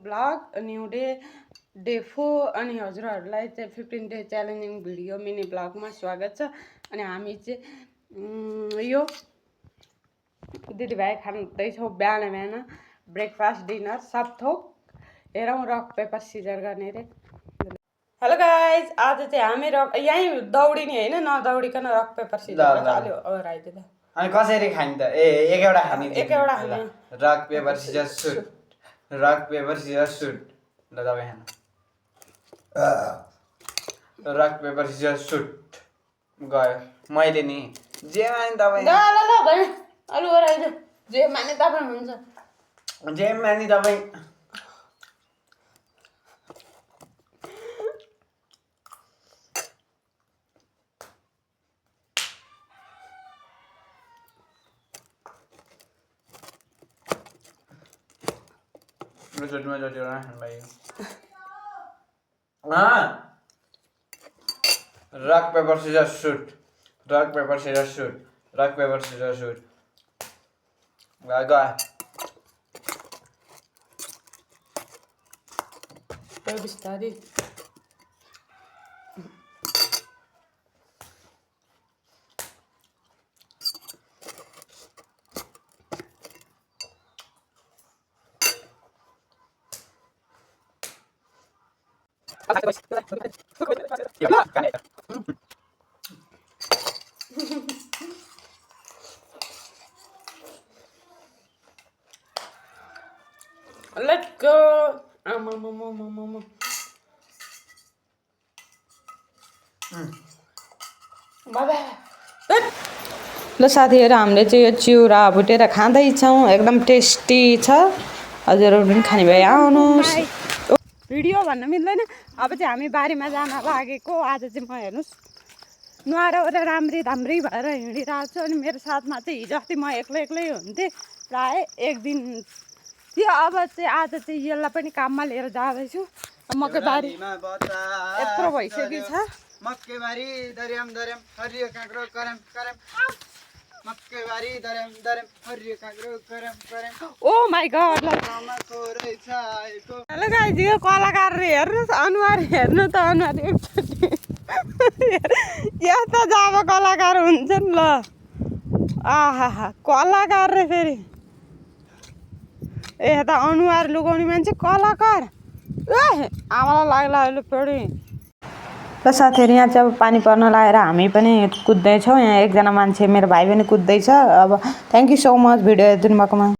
Blog new day 4 अनि हजुरहरूलाई चाहिँ 15 डे च्यालेन्जिङ भिडियो मिनी ब्लगमा स्वागत छ। अनि हामी चाहिँ यो दिदीभाइ खाँदैछौँ बिहान बिहान ब्रेकफास्ट डिनर सब थोक। हेरौँ रक पेपर सिजर गर्ने रे। हेलो गाइज, आज चाहिँ हामी यहीँ दौडिने होइन, नदौडिकन रक पेपर सिजर हाल्यो हराइदिँदा। अनि कसरी खाने त? एकवटा खाने, एकवटा खाने। Rock paper scissor shoot, rock paper scissor shoot. ल दबाई खानु। रक पेपर सिजर सुट गयो। मैले नि जे माने दबाई ल ल ल भने अलु हराइदियो। जे माने तपाईँ हुन्छ, जे माने दबाई। में rock paper scissor shoot, rock paper scissor shoot, rock paper scissor shoot. गयो बिस्तारी। Let's go. ल साथीहरू, हामीले चाहिँ यो चिउरा भुटेर खाँदैछौँ, एकदम टेस्टी छ। हजुरहरू पनि खाने भए आउनुहोस्। भिडियो भन्न मिल्दैन। अब चाहिँ हामी बारीमा जान लागेको। आज चाहिँ म हेर्नुहोस् नुहाएर राम्री धाम्री भएर हिँडिरहेको छु। अनि मेरो साथमा चाहिँ हिजो अस्ति म एक्लै हुन्थेँ प्राय एक दिन थियो। अब चाहिँ आज चाहिँ यसलाई पनि काममा लिएर जाँदैछु। मकैबारी यत्रो भइसकेको छ। मकैबारी दर्याम दर्याम हरियो काँक्रो करम करम। मकैबारी दर्याम दर्याम हरियो काँक्रो करम करम। Oh my God. Hello guys, यो कलाकार हेर्नुहोस्, अनुहार हेर्नु त, अनुहार एकचोटि यस्तो जब कलाकार हुन्छन्। ल आहा कलाकार रे फेरि। यता अनुहार लुगाउने मान्छे कलाकार। आमालाई लाग्ला अहिले फेरि। ल साथीहरू, यहाँ चाहिँ अब पानी पर्न लागेर हामी पनि कुद्दैछौँ। यहाँ एकजना मान्छे मेरो भाइ पनि कुद्दैछ। अब thank you so much video हेरिदिनु भएकोमा।